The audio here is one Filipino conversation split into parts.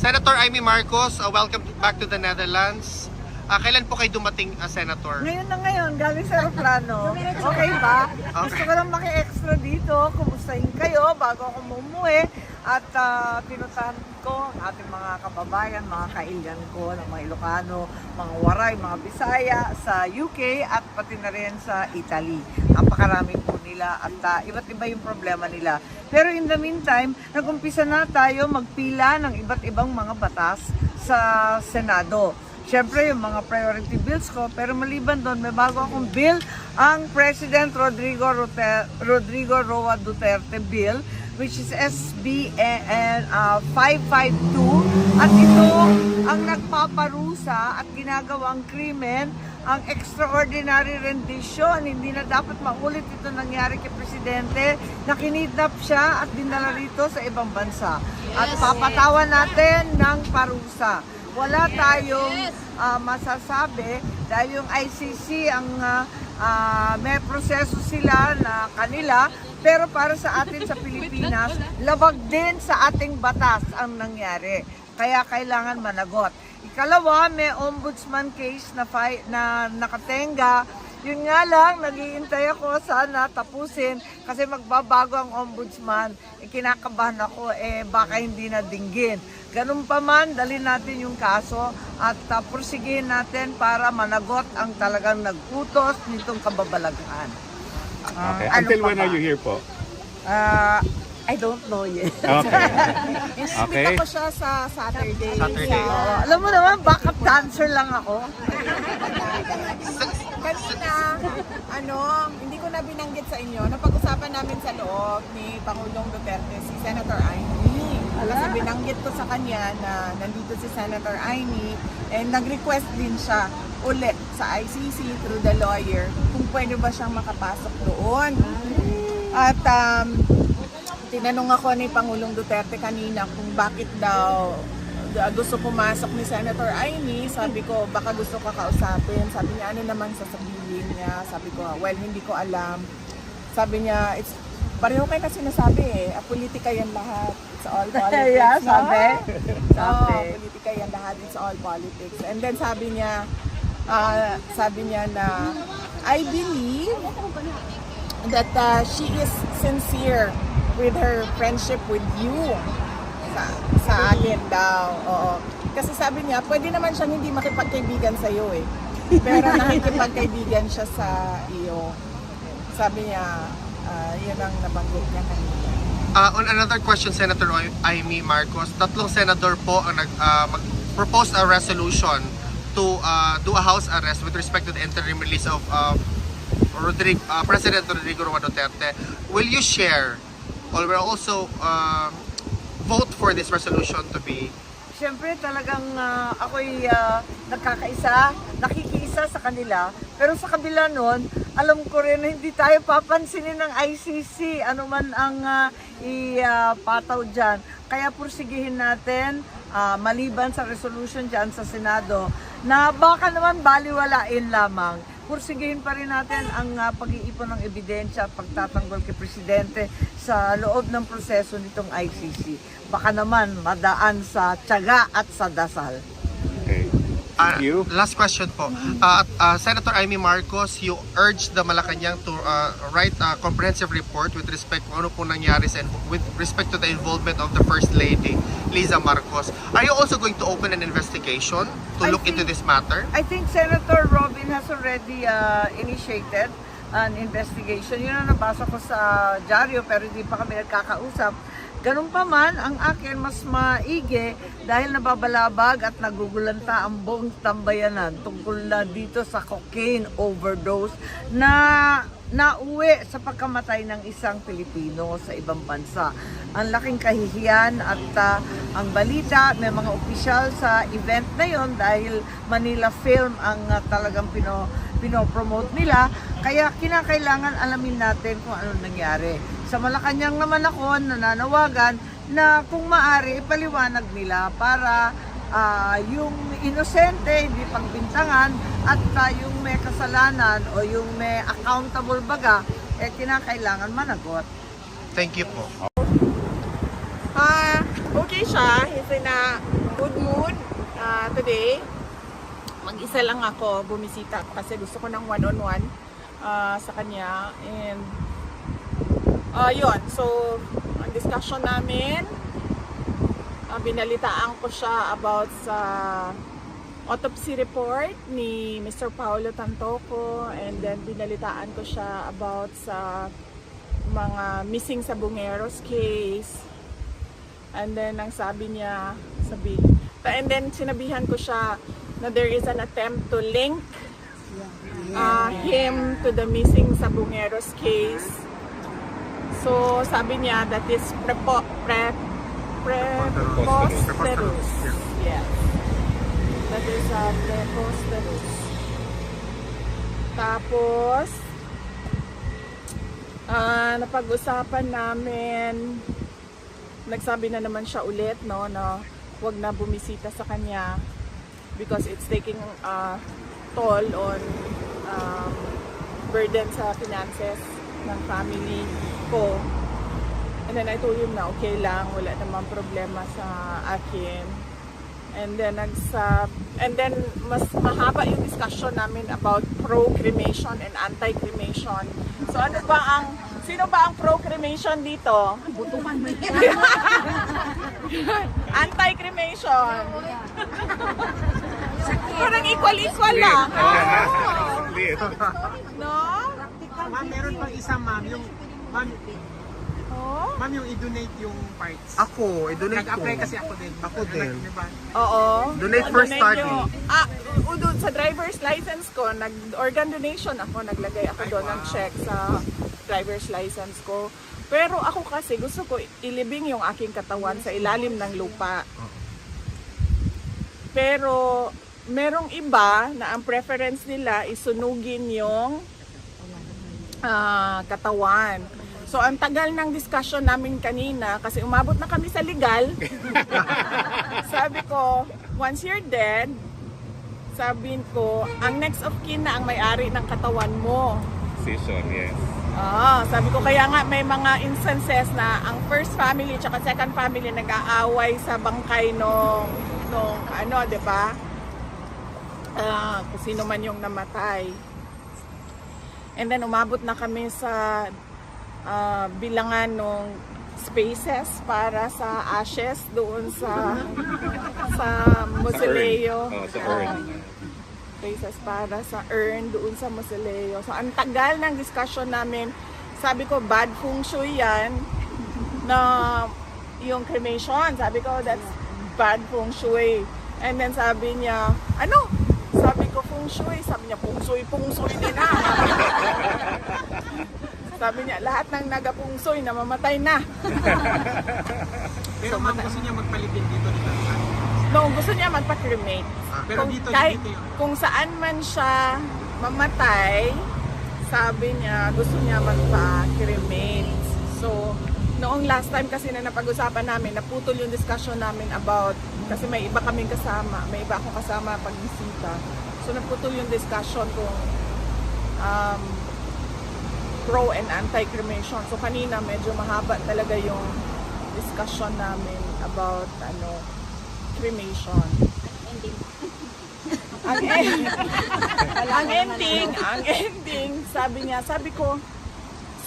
Senator Amy Marcos, welcome back to the Netherlands. Kailan po kayo dumating, Senator? Ngayon na ngayon, galing sa aeroplano. Okay ba? Okay. Gusto ko lang maki-extra dito. Kumustahin kayo bago ako umuwi. At pinuntahan ko ang ating mga kababayan, mga kailyan ko, ng mga Ilocano, mga Waray, mga Bisaya sa UK at pati na rin sa Italy. Napakarami po nila at iba't iba yung problema nila. Pero in the meantime, nag-umpisa na tayo magpila ng iba't ibang mga batas sa Senado. Siyempre, yung mga priority bills ko, pero maliban doon, may bago akong bill, ang President Rodrigo Roa Duterte bill, which is SB 552. At ito ang nagpaparusa at ginagawang krimen, ang extraordinary rendition. Hindi na dapat maulit ito nangyari kay Presidente, na kinidnap siya at dinala rito sa ibang bansa. At papatawan natin ng parusa. Wala tayong masasabi dahil yung ICC ang may proseso sila na kanila, pero para sa atin sa Pilipinas, labag din sa ating batas ang nangyari. Kaya kailangan managot. Ikalawa, may ombudsman case na nakatenga. Yun nga lang, naghihintay ako sana tapusin kasi magbabago ang ombudsman. Kinakabahan ako, baka hindi na dinggin. Ganun pa man, dalhin natin yung kaso at pursigihin natin para managot ang talagang nag-utos nitong kababalaghan. Okay. Until when are you here po? I don't know yet. Okay. Okay. Ako siya sa Saturday. Alam mo naman, backup dancer lang ako. Kanina, hindi ko na binanggit sa inyo, napag-usapan namin sa loob ni Pangulong Duterte si Senator Amy. Kasi binanggit ko sa kanya na nandito si Senator Amy and nag-request din siya ulit sa ICC through the lawyer kung pwede ba siyang makapasok doon. At tinanong ako ni Pangulong Duterte kanina kung bakit daw gusto pumasok ni Senator Amy. Sabi ko, baka gusto ka kausapin. Sabi niya, ano naman sasabihin niya? Sabi ko, well, hindi ko alam. Sabi niya, pareho kayo na sinasabi politika yan lahat. It's all politics. Yeah, sabi. Politika yan lahat. It's all politics. And then sabi niya na, I believe that she is sincere with her friendship with you. Sa akin daw. Oo. Kasi sabi niya, pwede naman siyang hindi makipagkaibigan sa iyo pero nakikipagkaibigan siya sa iyo. Sabi niya, yun ang nabanggit niya kanina. On another question, Senator Amy Marcos, tatlong senador po ang mag-propose a resolution to do a house arrest with respect to the interim release of President Rodrigo Roa Duterte. Will you share or will also vote for this resolution to be? Siyempre talagang ako'y nakikiisa sa kanila. Pero sa kabila nun, alam ko rin na hindi tayo papansinin ng ICC, ano man ang ipataw dyan. Kaya pursigihin natin, maliban sa resolution dyan sa Senado, na baka naman baliwalain lamang. Pursigihin pa rin natin ang pag-iipon ng ebidensya at pagtatanggol kay Presidente sa loob ng proseso nitong ICC. Baka naman madaan sa tiyaga at sa dasal. Okay. Thank you. Last question po. Senator Amy Marcos, you urged the Malacanang to write a comprehensive report with respect kung ano po nangyari with respect to the involvement of the First Lady, Liza Marcos. Are you also going to open an investigation to look into this matter? I think Senator Robin has already initiated an investigation. Yun ang nabasa ko sa dyaryo pero hindi pa kami nagkakausap. Ganun pa man, ang akin mas maigi dahil nababalabag at nagugulanta ang buong tambayanan tungkol na dito sa cocaine overdose na nauwi sa pagkamatay ng isang Pilipino sa ibang bansa. Ang laking kahihiyan at ang balita, may mga opisyal sa event na yon dahil Manila Film ang talagang pinopromote nila. Kaya kinakailangan alamin natin kung ano nangyari. Sa Malacanang naman ako nananawagan na kung maaari ipaliwanag nila para yung inosente hindi pagbintangan at yung may kasalanan o yung may accountable baga kinakailangan managot. Thank you po. Okay okay siya. He's in a good mood today. Mag-isa lang ako bumisita kasi gusto ko ng one-on-one sa kanya. And yun, so ang discussion namin, binalitaan ko siya about sa autopsy report ni Mr. Paulo Tantoco, and then binalitaan ko siya about sa mga missing sa Bungeros case. And then ang sabi niya, and then sinabihan ko siya na there is an attempt to link him to the missing sa Bungeros case. So sabi niya that is preposterous. Yes. That is preposterous. Tapos napag-usapan namin, nagsabi na naman siya ulit no na wag na bumisita sa kanya because it's taking toll on burden sa finances ng family ko. And then I told him na okay lang, wala namang problema sa akin. And then mas mahaba yung discussion namin about pro-cremation and anti-cremation. So sino ba ang pro-cremation dito? Butukan mo yan. Anti-cremation. Parang equal lang. Split. No? Ma'am, meron pang isa, ma'am, yung Oh? ma'am, yung i-donate yung parts. Ako, i-donate ko. Nag-apply kasi ako din. Ako din. Diba? Oo. Donate for study. Doon sa driver's license ko, organ donation ako, naglagay ako doon ng check sa driver's license ko. Pero ako kasi gusto ko ilibing yung aking katawan sa ilalim ng lupa. Pero merong iba na ang preference nila isunugin yung katawan. So ang tagal ng discussion namin kanina kasi umabot na kami sa legal. Sabi ko, once you're dead, sabi ko, ang next of kin na ang may-ari ng katawan mo. Decision, yes. Sabi ko kaya nga may mga instances na ang first family at second family nag-aaway sa bangkay nung 'di ba? Kung sino man yung namatay. And then umabot na kami sa bilangan ng spaces para sa ashes doon sa mausoleo. Sa urn. Spaces para sa urn doon sa mausoleo. So ang tagal ng discussion namin. Sabi ko bad feng shui yan na yung cremation. Sabi ko that's bad feng shui. And then sabi niya, ano? Sabi ko feng shui. Sabi niya feng shui din na. Sabi niya, lahat ng nagapungsoy namamatay na. Pero ma'am, gusto niya magpalipin dito nila. No, gusto niya magpa-cremate. Pero dito, kahit dito yun. kung saan man siya mamatay, sabi niya, gusto niya magpa-cremate. So, noong last time kasi na napag-usapan namin, naputol yung discussion namin about, kasi may iba kaming kasama, may iba akong kasama pag-bisita. So, naputol yung discussion kung pro and anti-cremation. So kanina medyo mahaba talaga yung discussion namin about cremation. Ang ending, sabi ko,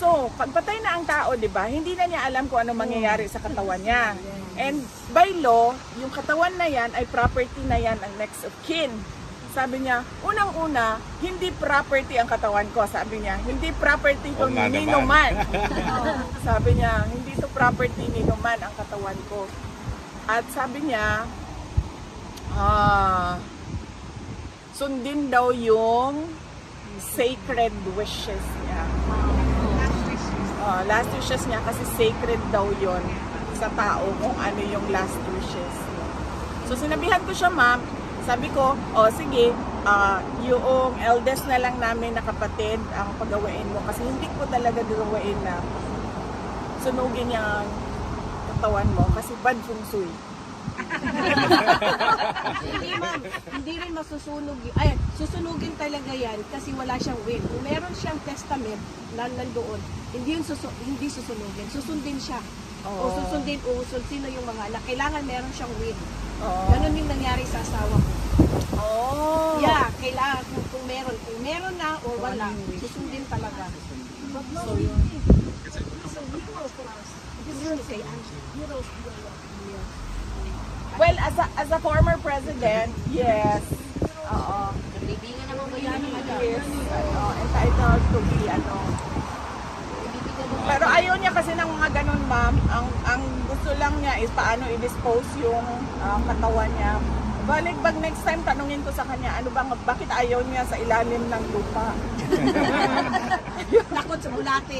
so pagpatay na ang tao, 'di ba? Hindi na niya alam kung ano mangyayari sa katawan niya. And by law, yung katawan na yan ay property na yan ang next of kin. Sabi niya, unang-una, hindi property ang katawan ko. Sabi niya, hindi property ko ni Numan. Sabi niya, hindi to property ni Numan ang katawan ko. At sabi niya, sundin daw yung sacred wishes niya. Last wishes niya kasi sacred daw yon sa tao kung ano yung last wishes niya. So sinabihan ko siya, ma'am, sabi ko, sige, yung eldest na lang namin na kapatid ang pagawain mo kasi hindi ko talaga gagawain na sunugin yung katawan mo kasi bad feng shui. Hindi ma'am, hindi rin masusunog susunugin talaga yan kasi wala siyang will. Kung meron siyang testament na nandoon, hindi susunugin, susundin siya. Oo. Sino yung mga anak. Kailangan meron siyang will. Oo. Ganun yung nangyari sa asawa ko. Oh. Yeah, kailangan kung meron. Kung meron na or wala, susundin talaga. So yun. Well, as a former president, yes. Oo. Nagbibingan naman ba yan ng Yes. Entitled to be, Pero ayaw niya kasi ng mga ganun, ma'am. Ang gusto lang niya is paano i-dispose yung katawan niya. Balik pag next time tanungin ko sa kanya, bakit ayaw niya sa ilalim ng lupa? Takot sa bulate.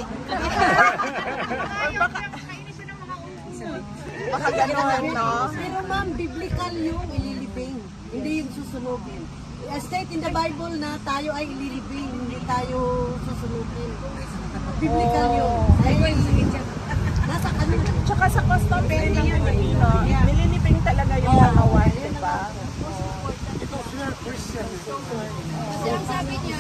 Baka ganun, no? Pero ma'am, biblical yung ililibing, hindi yung susunugin. State in the Bible na tayo ay ililibing, hindi tayo susunugin. Biblical yun. Nasa kanila. Tsaka sa customary ng Pilipino, nililiping talaga yung katawan, di ba? Ang sabi niya,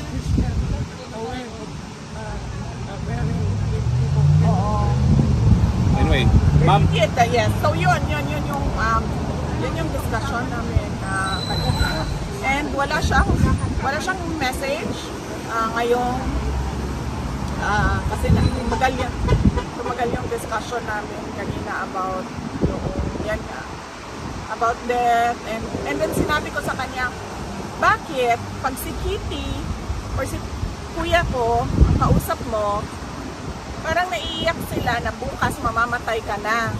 Anyway, ma'am, Yes. So yun yung discussion namin kanina. And wala siyang message ngayong kasi tumagal yung discussion namin kanina about about death and then sinabi ko sa kanya, bakit pag si Kitty or si kuya ko ang kausap mo, parang naiiyak sila na bukas mamamatay ka na.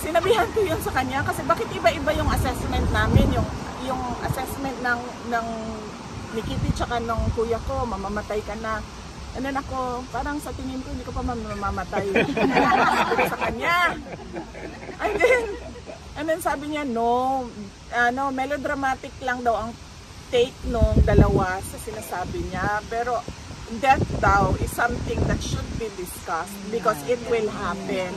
Sinabihan ko yun sa kanya kasi bakit iba-iba yung assessment namin, yung assessment ng ni Kitty tsaka ng kuya ko, mamamatay ka na. And then ako, parang sa tingin ko, hindi ko pa mamamatay. Sabi ko sa kanya. And then sabi niya, no, melodramatic lang daw ang take nung dalawa sa sinasabi niya. Pero death daw is something that should be discussed because it will happen.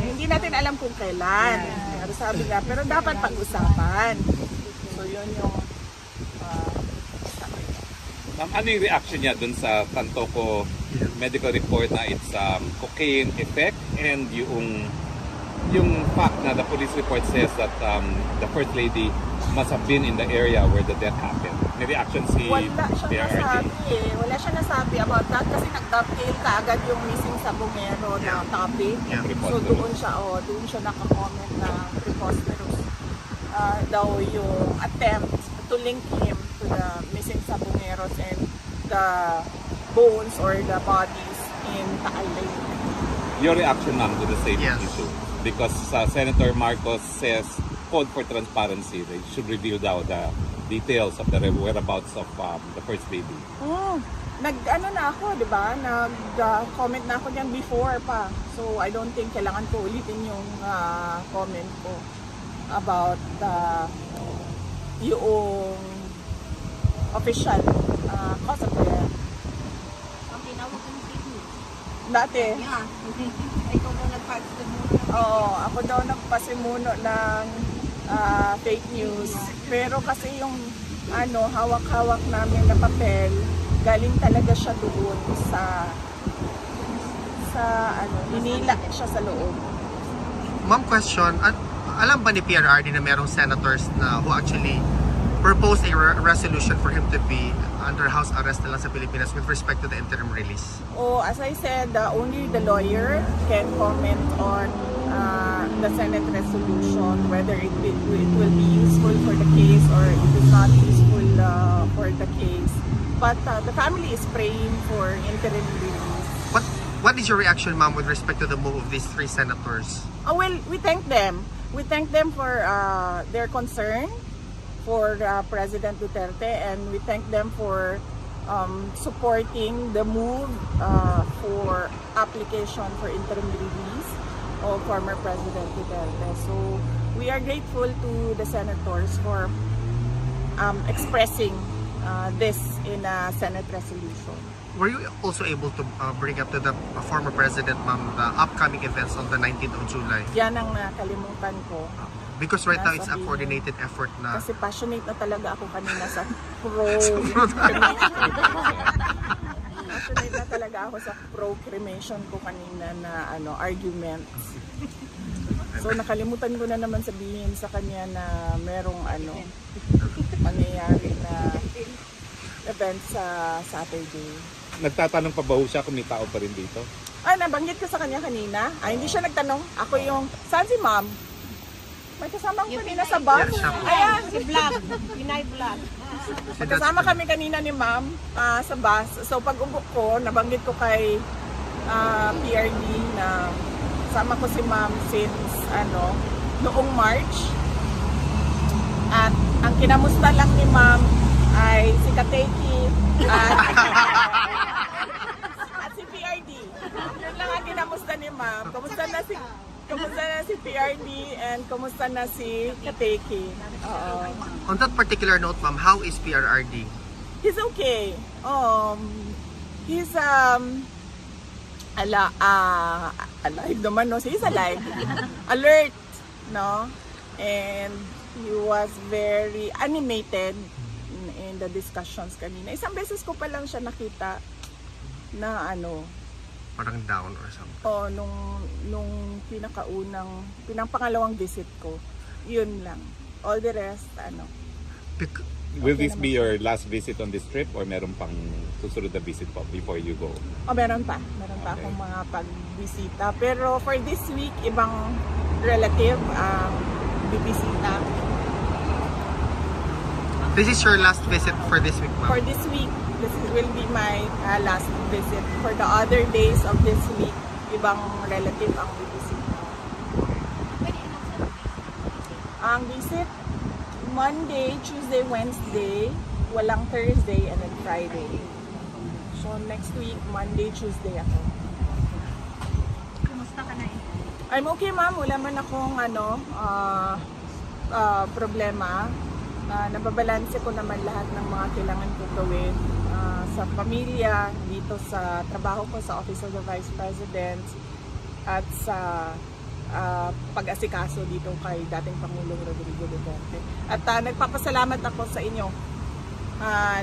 Hindi natin alam kung kailan. Pero sabi niya, pero dapat pag-usapan. So yun yung ma'am, ano yung reaction niya dun sa Tantoco medical report na it's cocaine effect and yung fact na the police report says that the first lady must have been in the area where the death happened. May reaction si Wala siyang nasabi about that kasi nag-dovetail ka agad yung missing sa Bungero na topic. Yeah. So doon siya naka-comment na preposterous daw yung attempt to link him to the missing Sabongeros and the bones or the bodies in Taal Lake. Your reaction, ma'am, to the same Yes. issue? Because Senator Marcos says called for transparency. They should reveal now the details of the whereabouts of the first baby. Nag-ano na ako, di ba? Nag-comment na ako dyan before pa. So, I don't think kailangan ko ulitin yung comment ko about yung official cause of death. Ang tinawag ng kidney. Dati, Yeah. Ikaw na nagpagod. ako daw nagpasimuno ng fake news. Pero kasi yung hawak-hawak namin na papel, galing talaga siya doon sa hinila siya sa loob. Ma'am, question, alam ba ni PRRD na merong senators na who actually proposed a resolution for him to be under house arrest na lang sa Pilipinas with respect to the interim release? As I said, only the lawyer can comment on the Senate resolution, whether it will be useful for the case or it is not useful for the case. But the family is praying for interim release. What is your reaction, ma'am, with respect to the move of these three senators? Well, we thank them. We thank them for their concern for President Duterte, and we thank them for supporting the move for application for interim release of former President Duterte. So we are grateful to the senators for expressing this in a Senate resolution. Were you also able to bring up to the former president, ma'am, the upcoming events on the 19th of July? Yan ang nakalimutan ko. Because right now it's a Nasabihin. coordinated effort na. Kasi passionate na talaga ako kanina sa pro. Passionate na talaga ako sa pro-cremation ko kanina na arguments. So nakalimutan ko na naman sabihin sa kanya na merong mangyayari na event sa Saturday. Nagtatanong pa ba ho siya kung may tao pa rin dito? Nabanggit ko sa kanya kanina. Hindi siya nagtanong. Ako yung, saan si ma'am? May kasama ko kanina sa bus. Ayan, Si Vlog, Pinay Vlog. magkasama kami kanina ni ma'am sa bus. So pag ubok ko, nabanggit ko kay PRD na sama ko si ma'am since noong March. At ang kinamusta lang ni ma'am ay si Kateki at si PRD. Yun lang ang kinamusta ni ma'am. Kumusta na si PRD and kumusta na si Kateki. Oo. On that particular note, ma'am, how is PRRD? He's okay. He's alive naman, no? He's alive. Alert, no? And he was very animated in the discussions kanina. Isang beses ko pa lang siya nakita na Parang down or something. nung pangalawang visit ko. Yun lang. All the rest, Will this be your last visit on this trip or meron pang susunod na visit po before you go? Meron pa. Meron pa akong mga pagbisita. Pero for this week, ibang relative ang bibisita. This is your last visit for this week, For ma'am? this week, will be my last visit. For the other days of this week, ibang relative ang bibisita. Ang visit, Monday, Tuesday, Wednesday, walang Thursday, and then Friday. So next week, Monday, Tuesday ako. Kumusta ka na I'm okay, ma'am. Wala man akong problema. Nababalanse ko naman lahat ng mga kailangan ko gawin sa pamilya, dito sa trabaho ko sa Office of the Vice President at sa pag-asikaso dito kay dating Pangulong Rodrigo Duterte. At nagpapasalamat ako sa inyo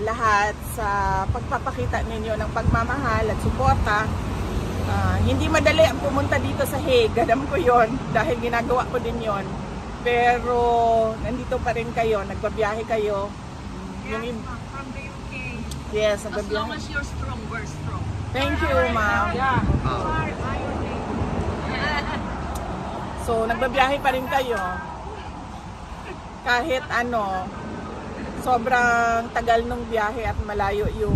lahat sa pagpapakita ninyo ng pagmamahal at suporta. Hindi madali ang pumunta dito sa Hague, alam ko yon dahil ginagawa ko din yon. Pero nandito pa rin kayo, nagbabiyahe kayo. Yung From the UK. yes, As long nagbabiyahe. as you're strong, we're strong. Thank you, ma'am. So, nagbabiyahe pa rin kayo. Kahit sobrang tagal ng biyahe at malayo yung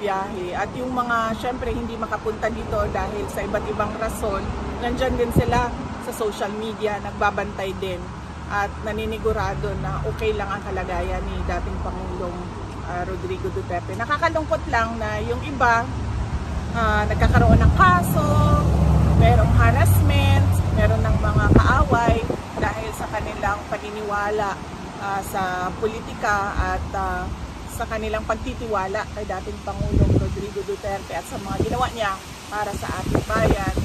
biyahe. At yung mga, syempre, hindi makapunta dito dahil sa iba't ibang rason, nandyan din sila sa social media, nagbabantay din at naninigurado na okay lang ang kalagayan ni dating Pangulong Rodrigo Duterte. Nakakalungkot lang na yung iba nagkakaroon ng kaso, merong harassment, meron ng mga kaaway dahil sa kanilang paniniwala sa politika at sa kanilang pagtitiwala kay dating Pangulong Rodrigo Duterte at sa mga ginawa niya para sa ating bayan.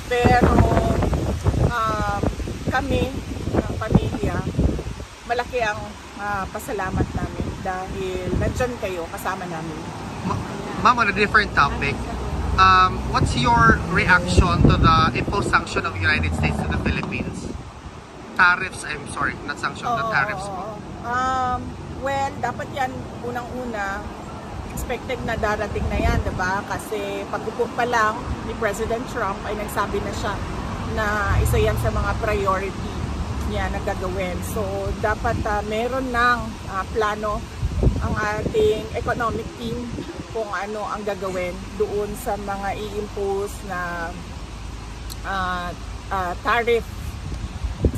Pero kami, ng pamilya, malaki ang pasalamat namin dahil nandyan kayo kasama namin. Ma'am, on a different topic, what's your reaction to the imposed sanction of the United States to the Philippines? Tariffs, I'm sorry, not sanction, the tariffs. Well, dapat yan unang-una, expected na darating na yan, diba? Kasi pag-upo pa lang ni President Trump ay nagsabi na siya na isa yan sa mga priority niya na gagawin. So, dapat meron ng plano ang ating economic team kung ano ang gagawin doon sa mga i-impose na tariff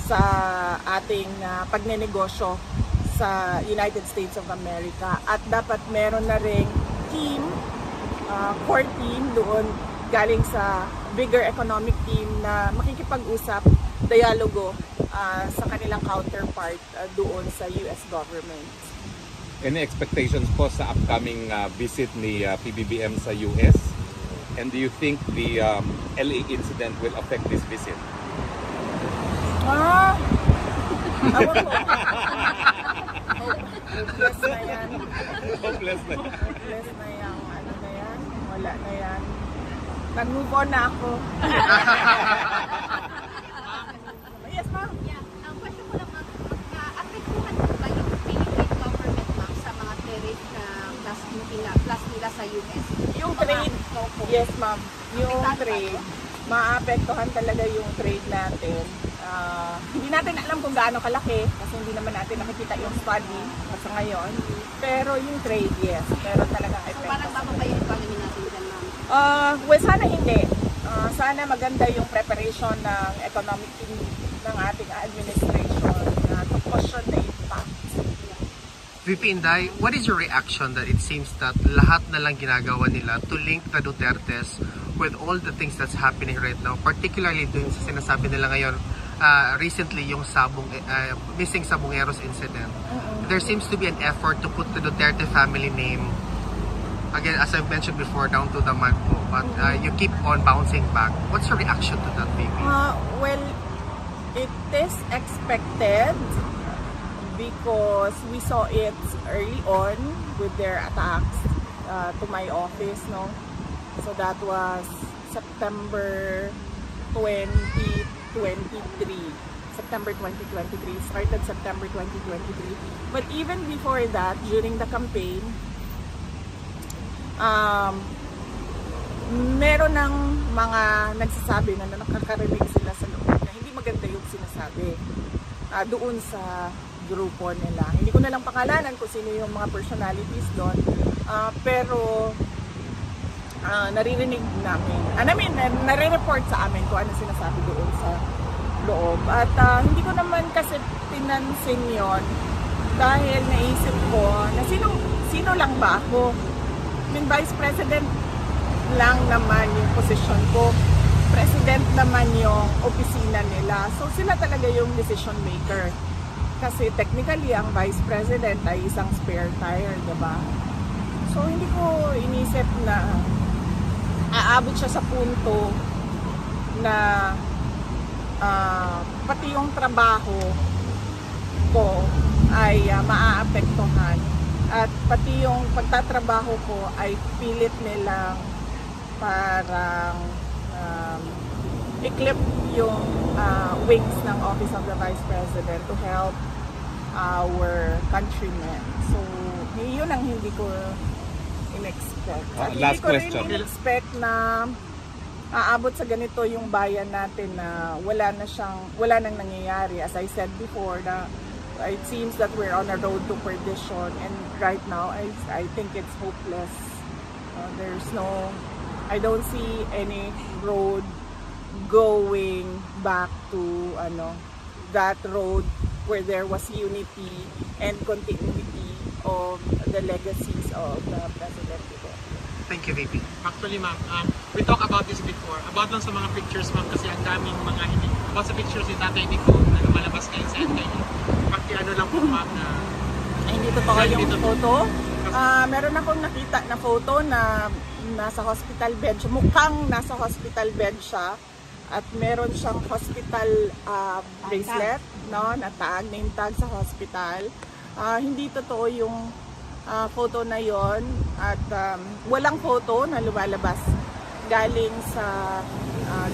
sa ating pagnenegosyo sa United States of America. At dapat meron na ring team, core team doon galing sa bigger economic team na makikipag-usap, dialogo sa kanilang counterpart doon sa US government. Any expectations po sa upcoming visit ni PBBM sa US? And do you think the LA incident will affect this visit? Awan ko. Hopeless na yan. Hopeless na. Hopeless na yan. Ano na yan? wala na yan. Nag-move on na ako. Yes, ma'am. Yeah, ang question ko lang, apektuhan po ba yung Philippine government, ma'am, sa mga terrorist na class nila sa US? Yung trade, yes ma'am, yung trade, maapektuhan talaga yung trade natin. Hindi natin alam kung gaano kalaki kasi hindi naman natin nakikita yung study sa ngayon. Pero yung trade, yes, pero talagang So epekto. parang bababa yung economy natin dyan, ma'am. Well, sana hindi. Sana maganda yung preparation ng economic team ng ating administration to cushion the impact. VP Inday, what is your reaction that it seems that lahat na lang ginagawa nila to link the Dutertes with all the things that's happening right now, particularly dun sa sinasabi nila ngayon, recently yung missing Sabongeros incident. There seems to be an effort to put the Duterte family name, again, as I've mentioned before, down to the mud po, but you keep on bouncing back. What's your reaction to that, VP? Well, it is expected because we saw it early on with their attacks to my office, no? So that was September 2023. September 2023. Started September 2023. But even before that, during the campaign, meron ng mga nagsasabi na nakakarinig sila sa loob na hindi maganda yung sinasabi doon sa grupo nila. Hindi ko na lang pakalanan kung sino yung mga personalities doon, pero naririnig namin. Nare-report sa amin kung ano sinasabi doon sa loob. At hindi ko naman kasi pinansin yon dahil naisip ko na sino lang ba ako? I mean, Vice President lang naman yung position ko. President naman yung opisina nila. So sila talaga yung decision maker. Kasi technically, ang Vice President ay isang spare tire, diba? So hindi ko inisip na aabot siya sa punto na pati yung trabaho ko ay maaapektuhan at pati yung pagtatrabaho ko ay pilit nilang parang i-clip yung wings ng Office of the Vice President to help our countrymen. So, yun ang hindi ko in-expect. Last Hindi ko question. rin in-expect na aabot sa ganito yung bayan natin na wala nang nangyayari. As I said before, na it seems that we're on a road to perdition, and right now I think it's hopeless. I don't see any road going back to that road where there was unity and continuity of the legacies of the President before. Thank you, VP. Actually, ma'am, we talked about this before. About lang sa mga pictures, ma'am, kasi ang daming mga hindi. About sa pictures ni Tatay Nico na lumalabas kayo sa NKI. Pati ano lang po, ma'am, na Ay, hindi totoo Hindi yung totoo. photo. Meron akong nakita na photo na nasa hospital bed siya. Mukhang nasa hospital bed siya. At meron siyang hospital bracelet, no, na tag, name tag sa hospital. Hindi totoo yung photo na yon at walang photo na lumalabas galing sa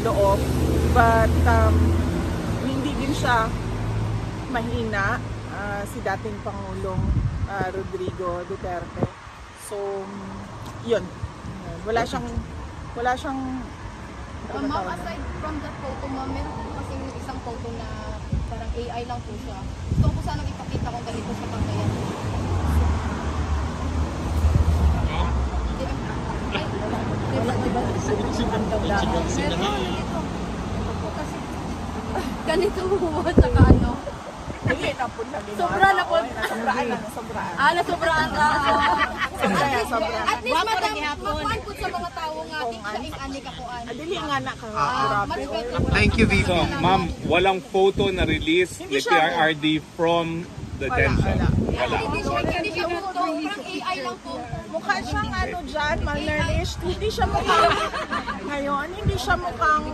loob. But hindi din siya mahina, si dating Pangulong Rodrigo Duterte. So, yun. Wala siyang Ma'am, aside from that photo, ma'am, meron po kasi isang photo na parang AI lang po siya. Gusto ko sanang ipakita kung ganito siya pagkayan. Ganito po, saka ano. Hindi na po na Sobra na po. Sobraan. Nasobraan ka. Sobra. At least, madam, makuhan po sa mga tao nga, ikaing ani ka po ani. Dili nga na ka. Mas better. Thank you, VP. So, ma'am, walang photo na release ni Hindi siya. PRRD from detention. Wala. Hindi siya po, parang AI lang po. Mukha siyang dyan, malnourished. Hindi siya mukhang, ngayon, hindi siya mukhang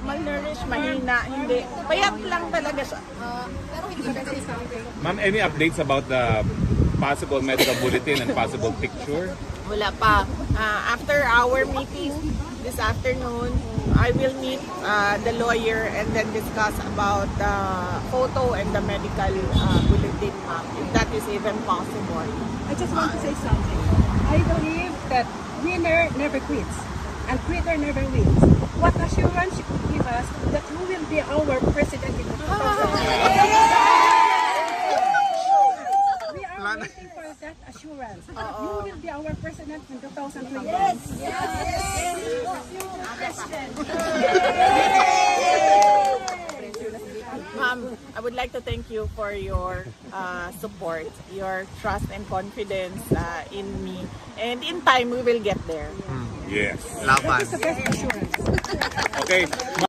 malnourished, mahina, hindi. Payat lang talaga siya. Pero hindi siya kasi Ma'am, any updates about the possible medical bulletin and possible picture? Wala pa. After our meeting this afternoon, I will meet the lawyer and then discuss about the photo and the medical bulletin, ma'am, if that is even possible. I just want to say something. I believe that winner never quits and quitter never wins. What assurance you could give us that you will be our president in 2020? We are waiting for that assurance. You will be our president in 2020. Yes. Ma'am, I would like to thank you for your support, your trust and confidence in me. And in time, we will get there. Yes. Laban. Best assurance. Okay.